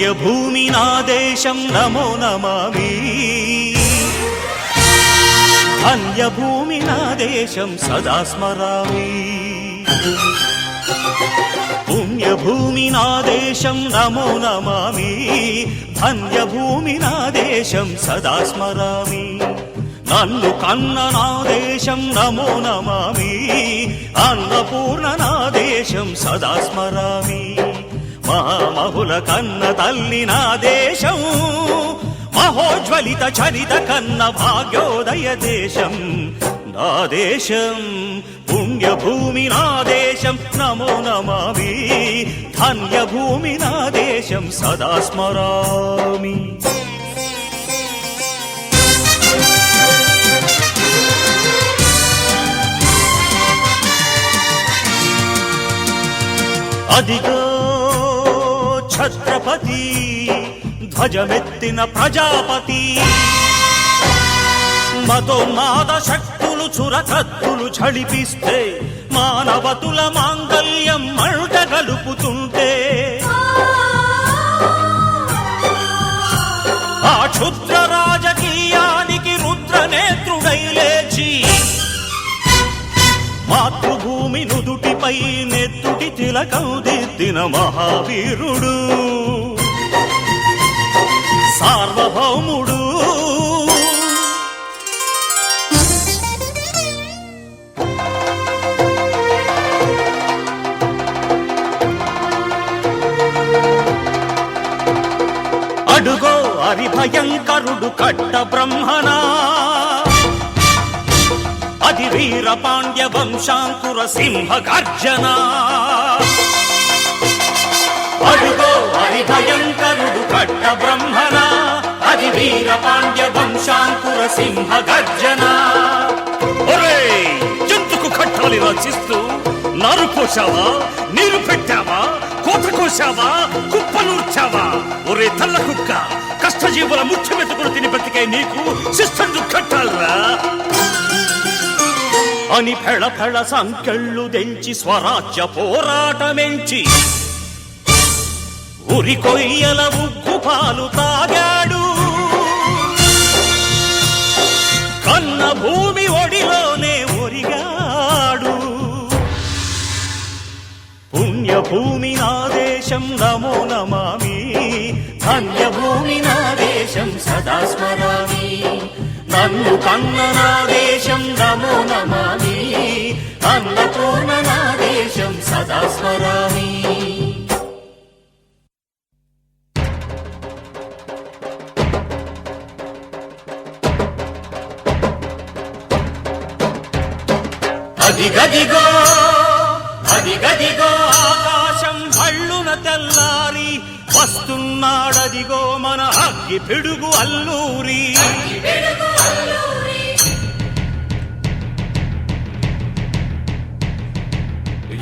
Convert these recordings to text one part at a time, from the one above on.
పుణ్యభూమి నా దేశం నమో నమామి ధన్యభూమి నా దేశం సదా స్మరామి పుణ్యభూమి నా దేశం నమో నమామి ధన్యభూమి నా దేశం సదా స్మరామి నన్ను కన్న నా దేశం నమో నమామి అన్నపూర్ణ నా దేశం సదా స్మరామి మహామహుల కన్న తల్లి నా దేశం మహోజ్వలిత చరిత కన్న భాగ్యోదయ దేశం నా దేశం పుణ్యభూమి నా దేశం నమో నమామి ధన్యభూమి నా దేశం సదా స్మరామి అదిగో ఛత్రపతి ధ్వజమెత్తిన ప్రజాపతి మతోన్మాద శక్తులు చురకత్తులు ఝళిపిస్తే మానవతుల మాంగల్యం మంట గలుపుతుంటే ఆ క్షుద్ర రాజకీయానికి రుద్రనేత్రుడై లేచి మాతృభూమి నుదుటిపై నెత్తుటి తిలకం దిద్దిన మహావీరుడు సార్వభౌముడు అడుగో హరిభయంకరుడు కట్ట బ్రహ్మణా అది వీర పాండ్య వంశాంకుర సింహ గర్జన అడుగో హరిభయంకరుడు కట్ట బ్రహ్మణ అది వీర పాండ్య వంశాంకుర సింహ గర్జన ఎందుకు కట్టాలి రచిస్తూ నారు పోసావా నీరు పెట్టావా కోత కోసావా కుప్పనూర్చావా ఒరే తల్ల కుక్క కష్టజీవుల ముఖ్యమెత్తుకుని తిని బ్రతికే నీకు శిస్తందు కట్టాలరా అని ఫెళ ఫెళ సంకెళ్ళు తెంచి స్వరాజ్య పోరాటమెంచి ఉరి కొయ్యల ఉగ్గు పాలు తాగాడు కన్న భూమి ఒడిలోనే ఒరిగాడు పుణ్యభూమి నా దేశం నమో నమామి ధన్యభూమి నా దేశం సదా స్మరామి నన్ను కన్న నా దేశం నమో నమామి అన్నపూర్ణ నా దేశం సదా స్మరామి అదిగదిగో అదిగదిగో ఆకాశం భళ్ళున తెల్లారి వస్తున్నాడదిగో మన అగ్గి పిడుగు అల్లూరి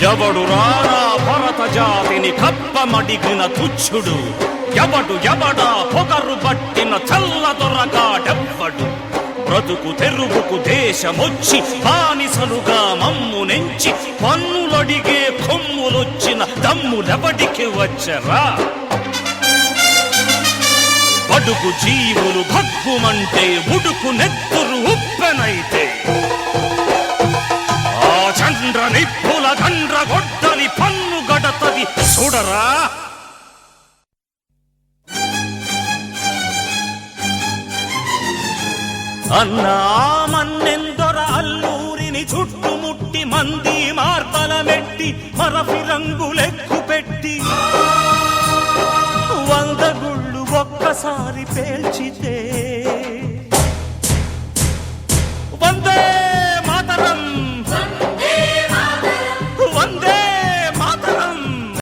ఎవడు రారా భరత జాతిని కప్పమడిగిన తుచ్చుడు ఎవడా పొగరు పట్టిన చల్ల దొరగాడెవ్వడు బ్రతుకు తెరుగుకు దేశమొచ్చి బానిసలుగా మమ్ము నెంచి పన్నులడిగే కొమ్ములొచ్చిన దమ్ములెవడికి వచ్చరా బడుగు జీవులు భగ్గుమంటే ఉడుకు నెత్తురు ఉప్పెనైతే ఆ చంద్ర నిప్పుల గండ్ర గొడ్డలి పన్ను గడతది చూడరా అన్నా మన్నెందొర అల్లూరిని చుట్టుముట్టి మంది మార్బల మెట్టి మరఫిరంగు